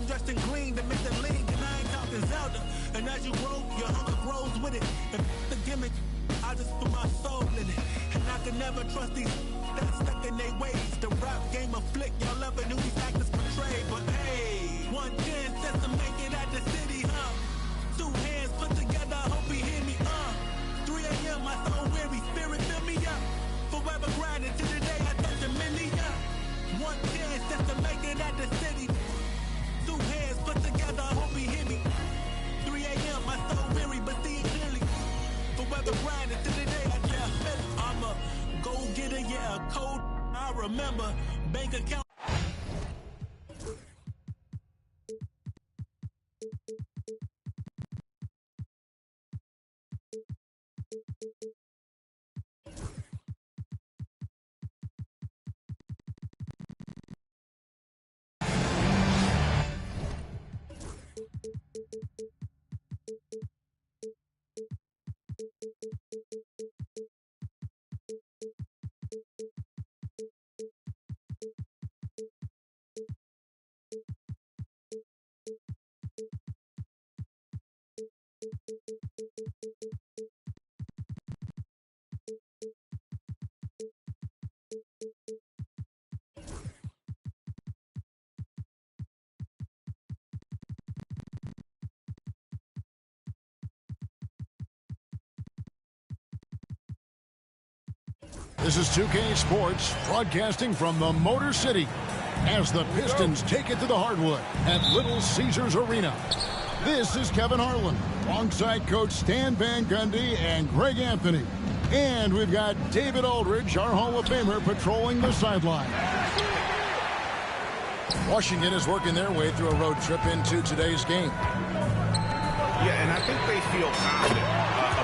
dressed in green to make the league, and I ain't talking Zelda. And as you grow, your hunger grows with it. And the gimmick, I just put my soul in it. And I can never trust these that's stuck in their ways. The rap game of flick, y'all ever knew these actors portray. But hey, one chance just to make it at the city, huh? Two hands put together, I hope he hear me, 3 a.m., my soul weary, spirit fill me up. Forever grinding till the day I touch a million. One chance just to make it at the city. Two hands put together, I hope he hear me. 3 a.m., my soul weary, but see it clearly. Forever grinding till the day I touch. I'm a go-getter, yeah, a code I remember. Bank account. This is 2K Sports, broadcasting from the Motor City as the Pistons take it to the hardwood at Little Caesars Arena. This is Kevin Harlan, alongside Coach Stan Van Gundy and Greg Anthony. And we've got David Aldridge, our Hall of Famer, patrolling the sideline. Washington is working their way through a road trip into today's game. Yeah, and I think they feel confident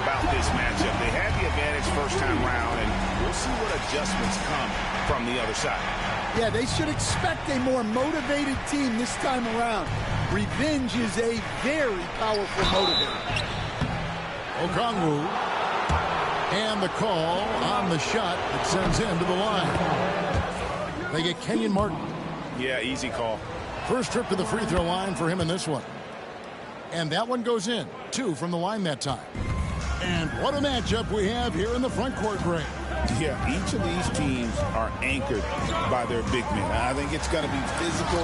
about this matchup. They had the advantage first time round, and we'll see what adjustments come from the other side. Yeah, they should expect a more motivated team this time around. Revenge is a very powerful motivator. Okongwu, and the call on the shot that sends him to the line. They get Kenyon Martin. Yeah, easy call. First trip to the free throw line for him in this one. And that one goes in. 2 from the line that time. And what a matchup we have here in the front court, Greg. Yeah, each of these teams are anchored by their big men. I think it's going to be physical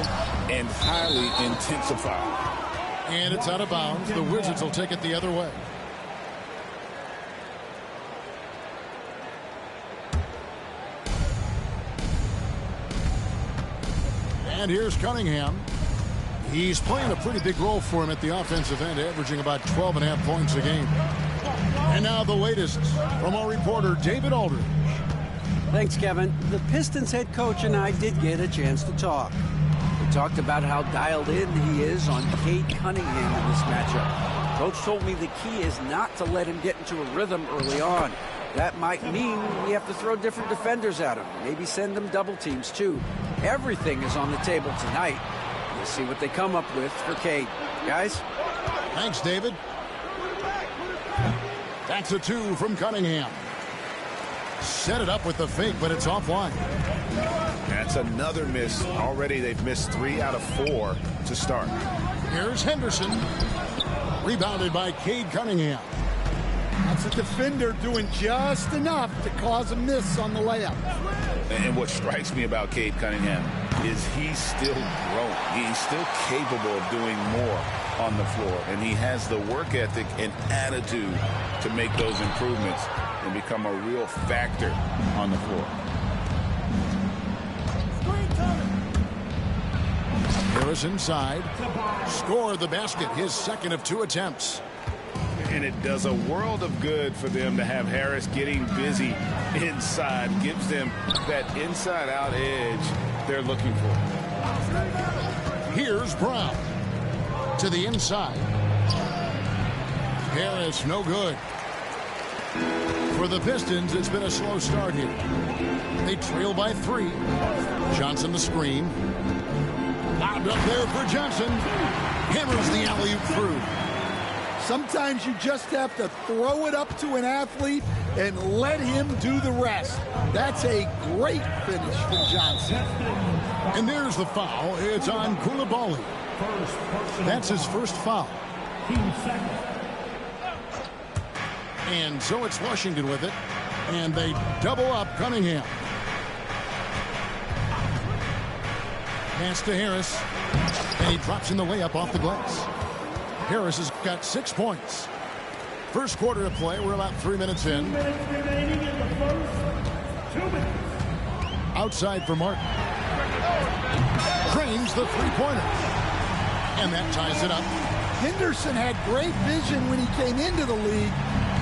and highly intensified. And it's out of bounds. The Wizards will take it the other way. And here's Cunningham. He's playing a pretty big role for him at the offensive end, averaging about 12.5 points a game. And now the latest from our reporter, David Aldridge. Thanks, Kevin. The Pistons head coach and I did get a chance to talk. We talked about how dialed in he is on Cade Cunningham in this matchup. Coach told me the key is not to let him get into a rhythm early on. That might mean we have to throw different defenders at him. Maybe send them double teams, too. Everything is on the table tonight. We'll see what they come up with for Cade. Guys? Thanks, David. That's a 2 from Cunningham. Set it up with the fake, but it's offline. That's another miss. Already they've missed 3 out of 4 to start. Here's Henderson. Rebounded by Cade Cunningham. That's a defender doing just enough to cause a miss on the layup. And what strikes me about Cade Cunningham is he's still growing. He's still capable of doing more on the floor. And he has the work ethic and attitude to make those improvements and become a real factor on the floor. Harris inside. Scored the basket, his second of 2 attempts. And it does a world of good for them to have Harris getting busy inside. Gives them that inside-out edge they're looking for. Here's Brown. To the inside. Harris, no good. For the Pistons, it's been a slow start here. They trail by 3. Johnson the screen. Lobbed up there for Johnson. Hammers the alley-oop through. Sometimes you just have to throw it up to an athlete and let him do the rest. That's a great finish from Johnson. And there's the foul. It's on Koulibaly. That's his first foul. And so it's Washington with it. And they double up Cunningham. Pass to Harris. And he drops in the layup off the glass. Harris has got 6 points. First quarter of play. We're about 3 minutes in. 2 minutes remaining in the first 2 minutes. Outside for Martin. Drains the three-pointer. And that ties it up. Henderson had great vision when he came into the league,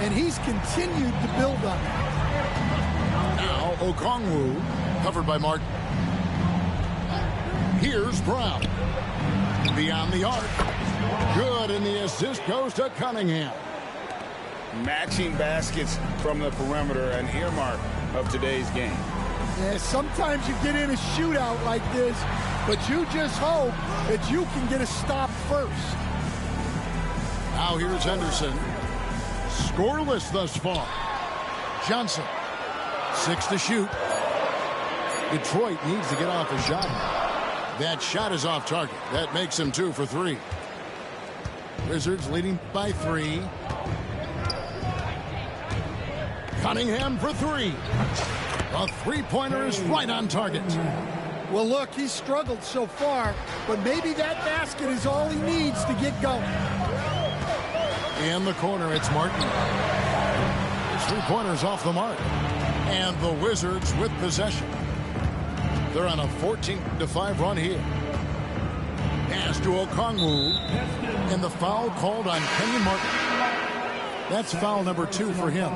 and he's continued to build on it. Now Okongwu, covered by Martin. Here's Brown. Beyond the arc. Good, and the assist goes to Cunningham. Matching baskets from the perimeter, an earmark of today's game. Yeah, sometimes you get in a shootout like this, but you just hope that you can get a stop first. Now here's Henderson. Scoreless thus far. Johnson. 6 to shoot. Detroit needs to get off a shot. That shot is off target. That makes him 2 for 3. Wizards leading by 3. Cunningham for 3. A three-pointer is right on target. Well, look, he's struggled so far, but maybe that basket is all he needs to get going. In the corner, it's Martin. His three-pointer's off the mark. And the Wizards with possession. They're on a 14-5 run here. Pass to Okongwu. And the foul called on Kenyon Martin. That's foul number 2 for him.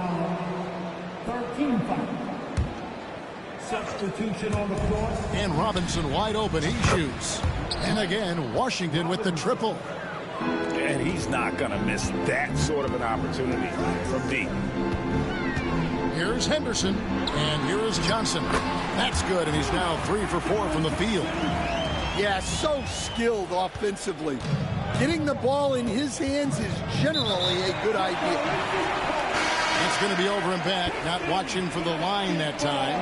13 foul. Substitution on the floor. And Robinson wide open. He shoots. And again, Washington with the triple. And he's not going to miss that sort of an opportunity from deep. Here's Henderson. And here is Johnson. That's good, and he's now 3 for 4 from the field. Yeah, so skilled offensively. Getting the ball in his hands is generally a good idea. It's going to be over and back. Not watching for the line that time.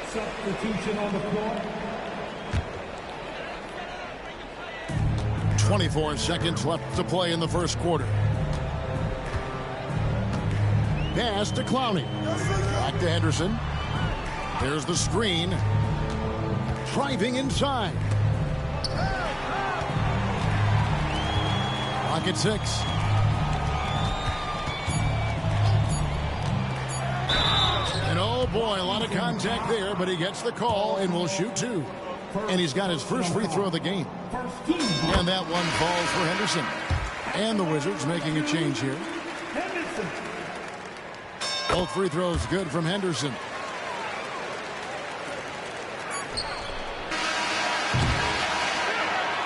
Substitution on the floor. 24 seconds left to play in the first quarter. Pass to Clowney. Back to Henderson. There's the screen. Driving inside. Clock at 6. And oh boy, a lot of contact there, but he gets the call and will shoot 2. And he's got his first free throw of the game. And that one falls for Henderson. And the Wizards making a change here. Both free throws good from Henderson.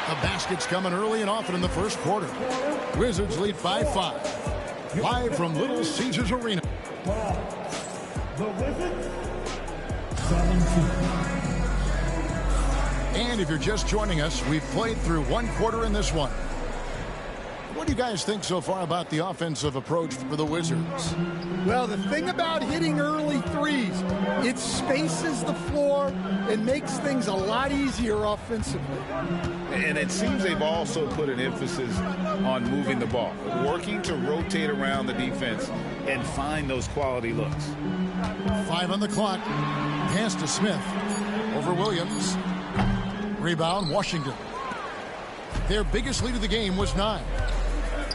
The basket's coming early and often in the first quarter. Wizards lead by 5. Live from Little Caesars Arena. The Wizards, 17. And if you're just joining us, we've played through one quarter in this one. What do you guys think so far about the offensive approach for the Wizards? Well, the thing about hitting early threes, it spaces the floor and makes things a lot easier offensively. And it seems they've also put an emphasis on moving the ball, working to rotate around the defense and find those quality looks. 5 on the clock. Pass to Smith. Over Williams. Rebound, Washington. Their biggest lead of the game was 9.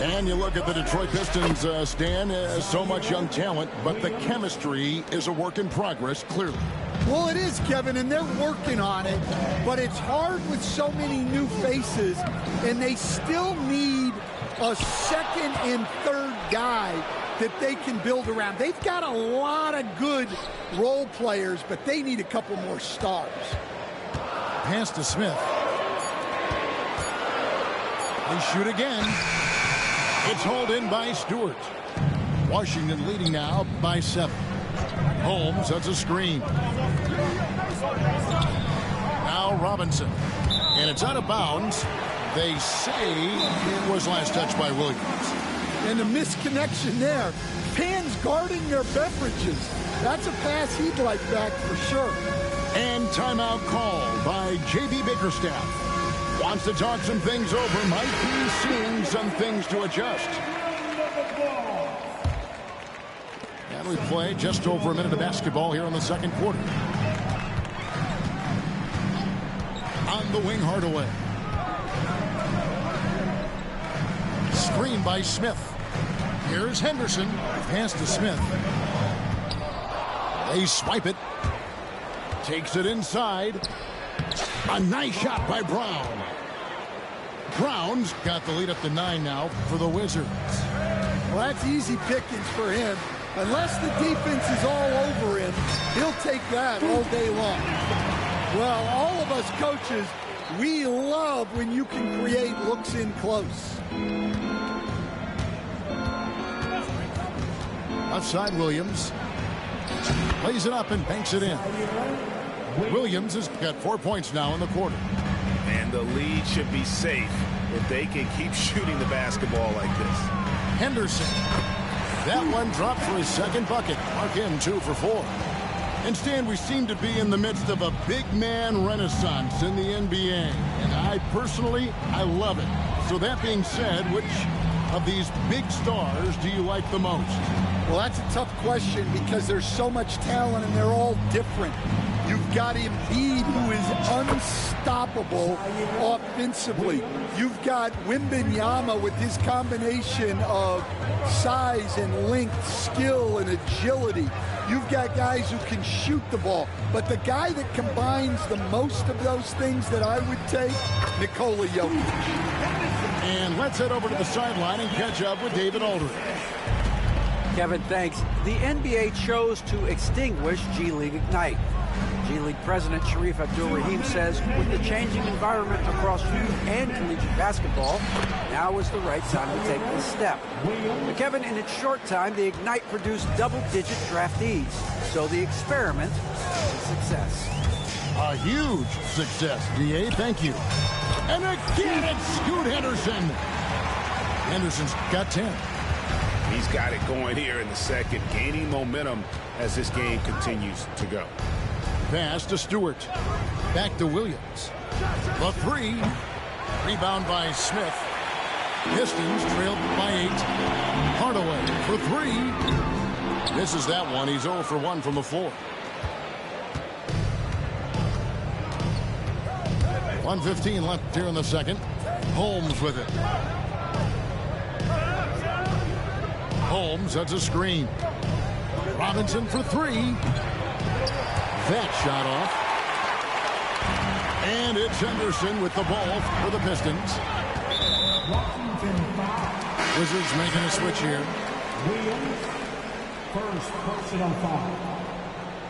And you look at the Detroit Pistons, Stan, so much young talent, but the chemistry is a work in progress, clearly. Well, it is, Kevin, and they're working on it, but it's hard with so many new faces, and they still need a second and third guy that they can build around. They've got a lot of good role players, but they need a couple more stars. Pass to Smith. They shoot again. It's hauled in by Stewart. Washington leading now by 7. Holmes sets a screen. Now Robinson. And it's out of bounds. They say it was last touched by Williams. And the misconnection there. Fans guarding their beverages. That's a pass he'd like back for sure. And timeout called by J.B. Bickerstaff. Wants to talk some things over. Might be seeing some things to adjust. And we play just over a minute of basketball here in the second quarter. On the wing, Hardaway. Screen by Smith. Here's Henderson. Pass to Smith. They swipe it. Takes it inside. A nice shot by Brown. Brown's got the lead up to 9 now for the Wizards. Well, that's easy pickings for him. Unless the defense is all over him, he'll take that all day long. Well, all of us coaches, we love when you can create looks in close. Left side, Williams. Lays it up and banks it in. Williams has got 4 points now in the quarter. And the lead should be safe if they can keep shooting the basketball like this. Henderson. That one dropped for his second bucket. Mark him 2 for 4. And Stan, we seem to be in the midst of a big man renaissance in the NBA. And I personally love it. So that being said, which of these big stars do you like the most? Well, that's a tough question because there's so much talent and they're all different. You've got Embiid, who is unstoppable offensively. You've got Wembanyama with his combination of size and length, skill and agility. You've got guys who can shoot the ball. But the guy that combines the most of those things that I would take, Nikola Jokic. And let's head over to the sideline and catch up with David Aldridge. Kevin, thanks. The NBA chose to extinguish G League Ignite. G League President Sharif Abdul-Rahim says with the changing environment across youth and collegiate basketball, now is the right time to take this step. But Kevin, in its short time, the Ignite produced double-digit draftees. So the experiment is a success. A huge success, D.A. Thank you. And again, it's Scoot Henderson. Henderson's got 10. He's got it going here in the second, gaining momentum as this game continues to go. Pass to Stewart. Back to Williams. The 3. Rebound by Smith. Pistons trailed by 8. Hardaway for 3. Misses that one. He's 0 for 1 from the floor. 1:15 left here in the second. Holmes with it. Holmes, that's a screen. Robinson for 3. That shot off. And it's Henderson with the ball for the Pistons. Wizards making a switch here. Williams, first personal foul.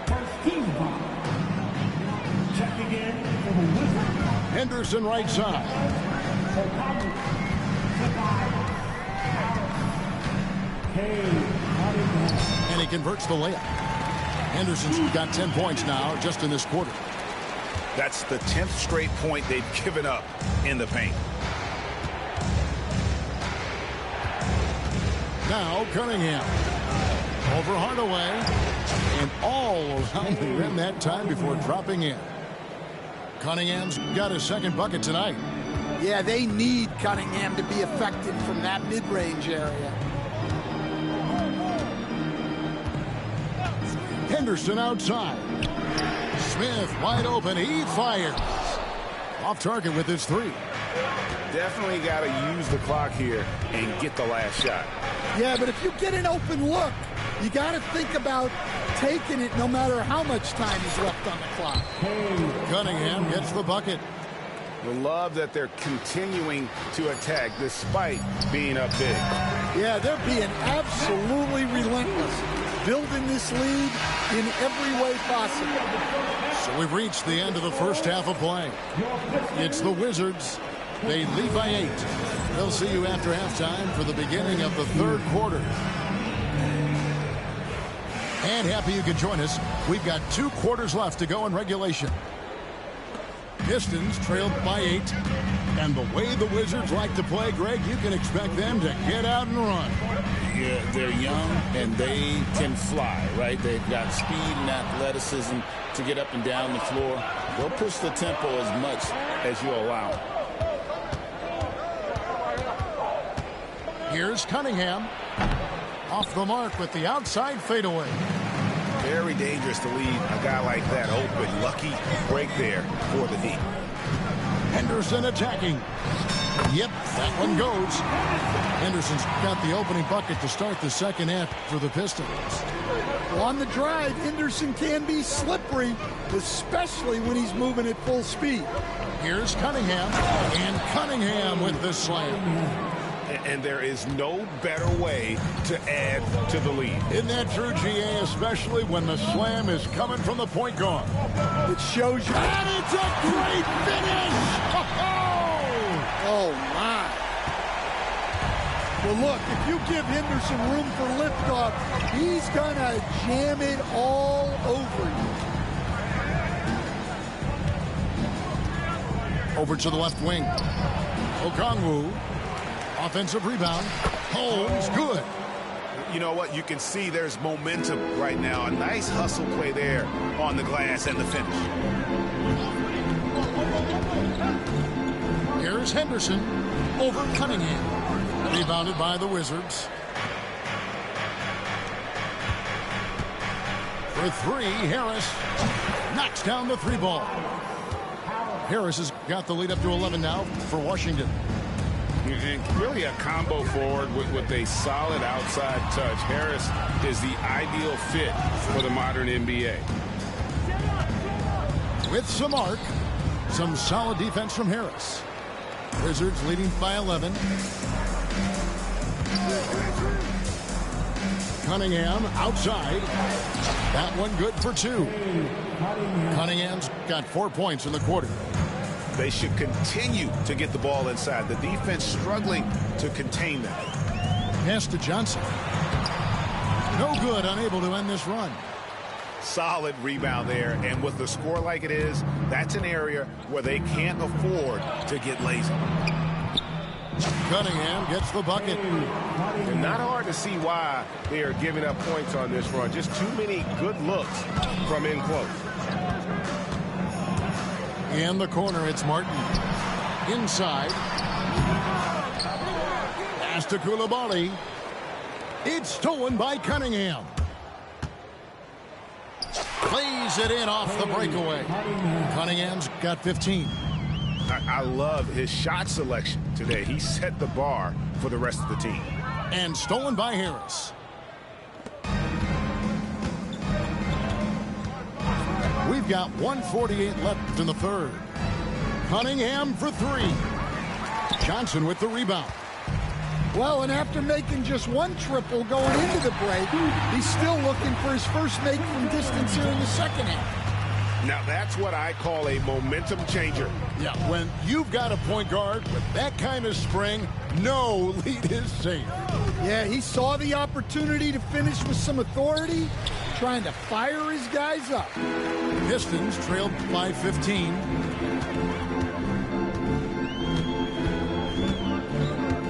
First team foul. Check again for the Wizards. Henderson right side. And he converts the layup. Henderson's got 10 points now just in this quarter. That's the 10th straight point they've given up in the paint. Now Cunningham. Over Hardaway. And all around the rim that time before dropping in. Cunningham's got his second bucket tonight. Yeah, they need Cunningham to be effective from that mid-range area. Henderson outside. Smith wide open. He fires. Off target with his 3. Definitely got to use the clock here and get the last shot. Yeah, but if you get an open look, you got to think about taking it no matter how much time is left on the clock. Cunningham gets the bucket. We love that they're continuing to attack despite being up big. Yeah, they're being absolutely relentless, building this lead in every way possible. So we've reached the end of the first half of play. It's the Wizards. They lead by 8. They'll see you after halftime for the beginning of the third quarter. And happy you could join us. We've got 2 quarters left to go in regulation. Pistons trailed by 8. And the way the Wizards like to play, Greg, you can expect them to get out and run. Yeah, they're young and they can fly, right? They've got speed and athleticism to get up and down the floor. They'll push the tempo as much as you allow. Here's Cunningham. Off the mark with the outside fadeaway. Very dangerous to leave a guy like that open. Lucky break there for the Heat. Henderson attacking. Yep, that one goes. Henderson's got the opening bucket to start the second half for the Pistons. Well, on the drive, Henderson can be slippery, especially when he's moving at full speed. Here's Cunningham, and Cunningham with the slam. And there is no better way to add to the lead. Isn't that true, GA, especially when the slam is coming from the point guard? It shows you. And it's a great finish! Oh, my. Well, look, if you give Henderson room for liftoff, he's going to jam it all over you. Over to the left wing. Okongwu. Offensive rebound. Holmes, good. You know what? You can see there's momentum right now. A nice hustle play there on the glass and the finish. Here's Henderson over Cunningham. Rebounded by the Wizards. For three, Harris knocks down the three ball. Harris has got the lead up to 11 now for Washington. Really a combo forward with a solid outside touch. Harris is the ideal fit for the modern NBA. With some arc, some solid defense from Harris. Wizards leading by 11. Cunningham outside. That one good for 2. Cunningham's got 4 points in the quarter. They should continue to get the ball inside. The defense struggling to contain them. Pass to Johnson. No good, unable to end this run. Solid rebound there, and with the score like it is, that's an area where they can't afford to get lazy. Cunningham gets the bucket. And not hard to see why they are giving up points on this run. Just too many good looks from in close. In the corner, it's Martin. Inside. Pass to Coulibaly. It's stolen by Cunningham. Plays it in off the breakaway. Cunningham's got 15. I love his shot selection today. He set the bar for the rest of the team. And stolen by Harris. We've got 1:48 left in the third. Cunningham for 3. Johnson with the rebound. Well, and after making just one triple going into the break, he's still looking for his first make from distance here in the second half. Now, that's what I call a momentum changer. Yeah, when you've got a point guard with that kind of spring, no lead is safe. Yeah, he saw the opportunity to finish with some authority, trying to fire his guys up. Pistons trailed by 15.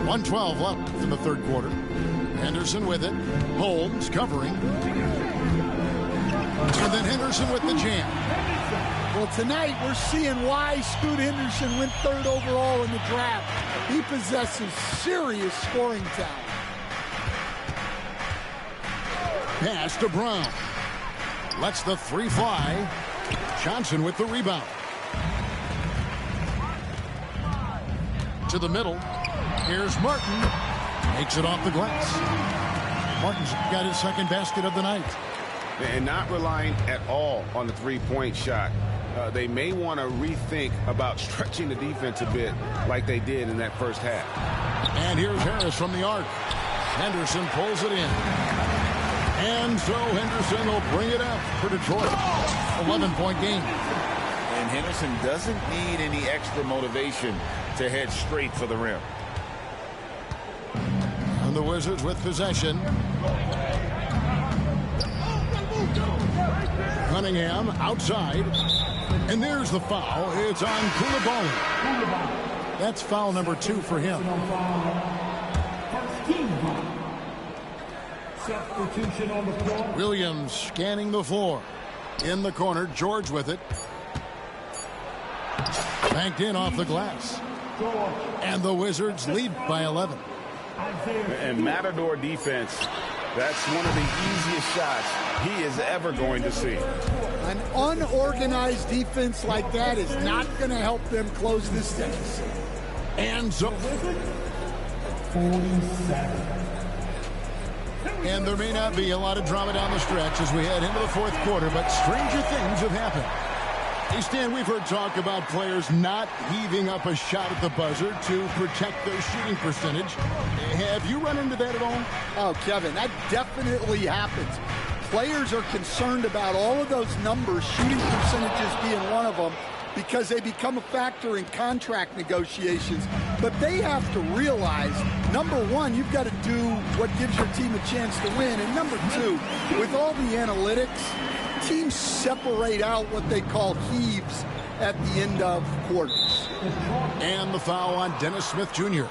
1:12 left in the third quarter. Henderson with it. Holmes covering. And then Henderson with the jam. Well, tonight we're seeing why Scoot Henderson went 3rd overall in the draft. He possesses serious scoring talent. Pass to Brown. Lets the 3 fly. Johnson with the rebound. To the middle. Here's Martin. Makes it off the glass. Martin's got his second basket of the night. And not relying at all on the three-point shot. They may want to rethink about stretching the defense a bit like they did in that first half. And here's Harris from the arc. Henderson pulls it in. And so Henderson will bring it up for Detroit. 11-point game. And Henderson doesn't need any extra motivation to head straight for the rim. And the Wizards with possession. Cunningham outside. And there's the foul. It's on Koulibaly. That's foul number 2 for him. First team foul. Substitution on the floor. Williams scanning the floor. In the corner, George with it. Banked in off the glass. And the Wizards lead by 11. And Matador defense, that's one of the easiest shots he is ever going to see. An unorganized defense like that is not going to help them close this deficit. And so 47. And there may not be a lot of drama down the stretch as we head into the fourth quarter, but stranger things have happened. Hey, Stan, we've heard talk about players not heaving up a shot at the buzzer to protect their shooting percentage. Have you run into that at all? Oh, Kevin, that definitely happens. Players are concerned about all of those numbers, shooting percentages being one of them, because they become a factor in contract negotiations. But they have to realize, number one, you've got to do what gives your team a chance to win. And number two, with all the analytics, teams separate out what they call heaves at the end of quarters. And the foul on Dennis Smith Jr.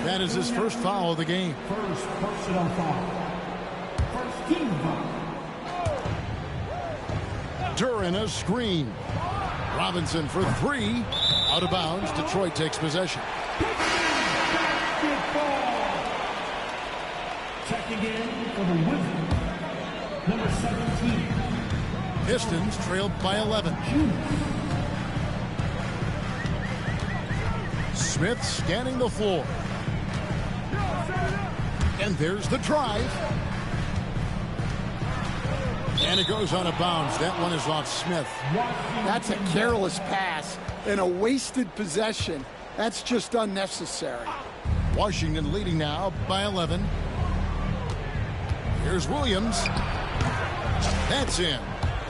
That is his first foul of the game. First personal foul. First team foul. Duran a screen. Robinson for 3. Out of bounds. Detroit takes possession. Checking in for the Wizards. Number 17. Pistons trailed by 11. Smith scanning the floor. And there's the drive. And it goes out of bounds. That one is off Smith. That's a careless pass and a wasted possession. That's just unnecessary. Washington leading now by 11. Here's Williams. That's in.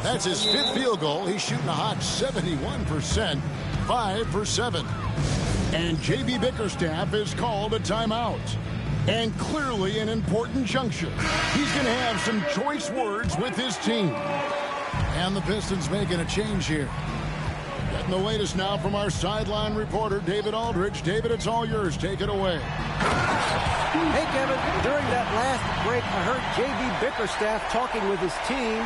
That's his 5th field goal. He's shooting a hot 71%. 5 for 7. And J.B. Bickerstaff is called a timeout. And clearly an important juncture. He's going to have some choice words with his team. And the Pistons making a change here. Getting the latest now from our sideline reporter, David Aldridge. David, it's all yours. Take it away. Hey, Kevin, during that last break, I heard J.B. Bickerstaff talking with his team,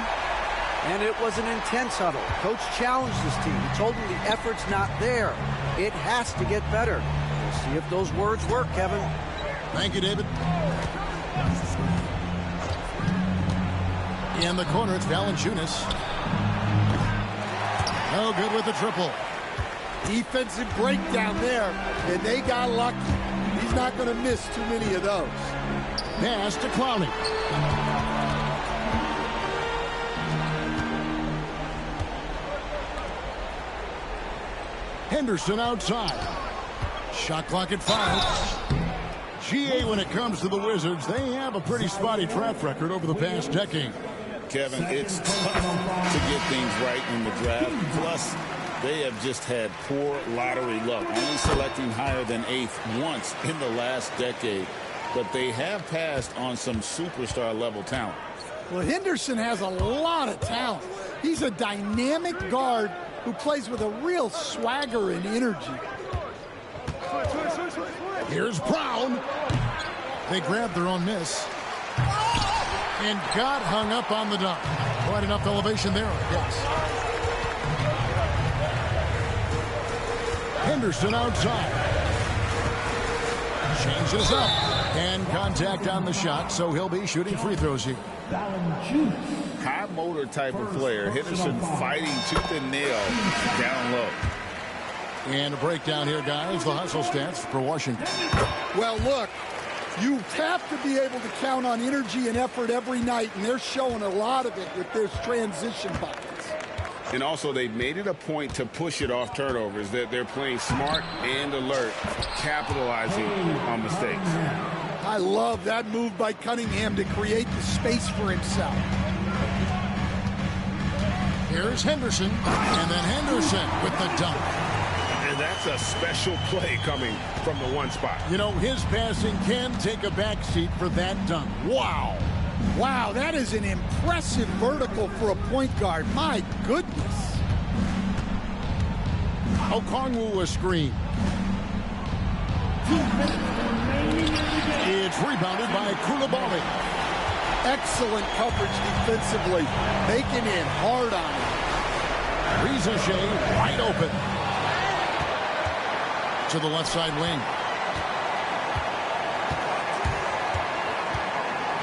and it was an intense huddle. Coach challenged his team. He told them the effort's not there. It has to get better. We'll see if those words work, Kevin. Thank you, David. In the corner, it's Valanciunas. No good with the triple. Defensive breakdown there, and they got lucky. He's not going to miss too many of those. Pass to Clowney. Henderson outside. Shot clock at 5. GA, when it comes to the Wizards, they have a pretty spotty track record over the past decade. Kevin, it's tough to get things right in the draft. Plus, they have just had poor lottery luck, only selecting higher than 8th once in the last decade. But they have passed on some superstar-level talent. Well, Henderson has a lot of talent. He's a dynamic guard who plays with a real swagger and energy. Here's Brown. They grabbed their own miss. And got hung up on the dunk. Quite enough elevation there, I guess. Henderson outside. Changes up. And contact on the shot, so he'll be shooting free throws here. High motor type of player. Henderson fighting tooth and nail down low. And a breakdown here, guys. The hustle stats for Washington. Well, look, you have to be able to count on energy and effort every night, and they're showing a lot of it with their transition buckets. And also, they've made it a point to push it off turnovers. They're playing smart and alert, capitalizing on mistakes. I love that move by Cunningham to create the space for himself. Here's Henderson, and then Henderson with the dunk. And that's a special play coming from the one spot. You know, his passing can take a backseat for that dunk. Wow. Wow, that is an impressive vertical for a point guard. My goodness. Okongwu a screen. 2 minutes remaining in the game. It's rebounded by Koulibaly. Excellent coverage defensively. Making it hard on him. Rizachet wide open. To the left side wing.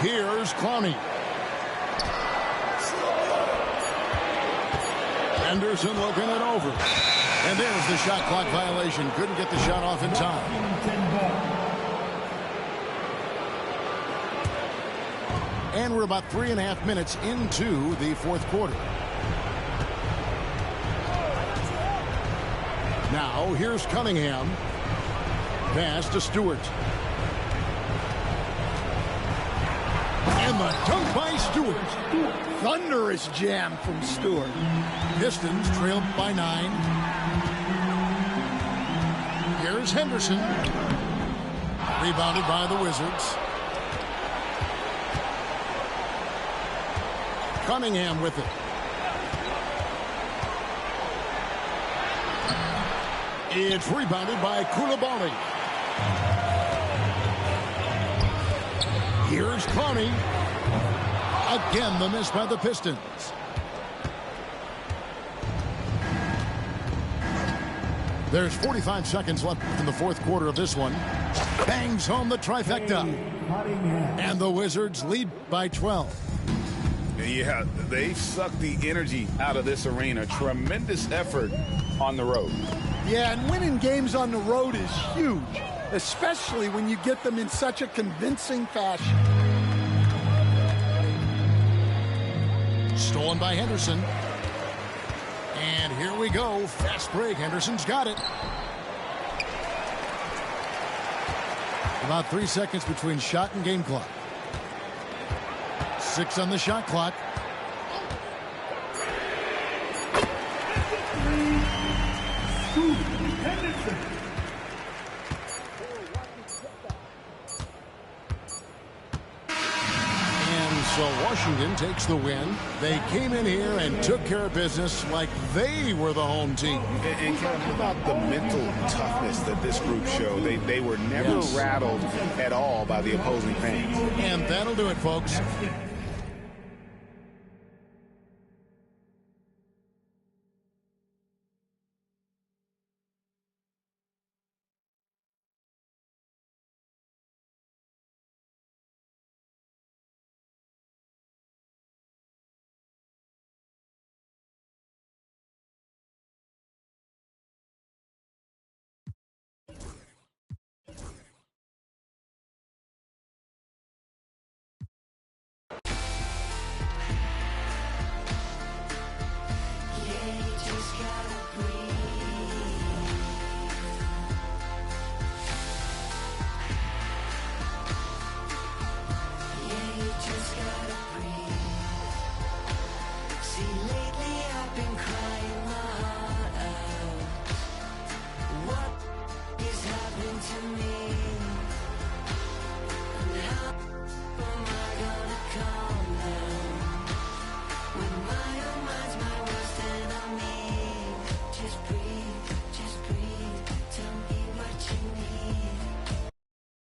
Here's Clowney. Henderson looking it over. And there's the shot clock violation. Couldn't get the shot off in time. 10 ball. And we're about 3.5 minutes into the fourth quarter. Now, here's Cunningham. Pass to Stewart. And the dunk by Stewart. Thunderous jam from Stewart. Pistons trailed by 9. Here's Henderson. Rebounded by the Wizards. Cunningham with it. It's rebounded by Koulibaly. Here's Clowney. Again, the miss by the Pistons. There's 45 seconds left in the fourth quarter of this one. Bangs home the trifecta. And the Wizards lead by 12. Yeah, they've sucked the energy out of this arena. Tremendous effort on the road. Yeah, and winning games on the road is huge, especially when you get them in such a convincing fashion. Stolen by Henderson. And here we go. Fast break. Henderson's got it. About 3 seconds between shot and game clock. 6 on the shot clock. So Washington takes the win. They came in here and took care of business like they were the home team. And Kevin, how about the mental toughness that this group showed? They were never rattled at all by the opposing fans. And that'll do it, folks. To me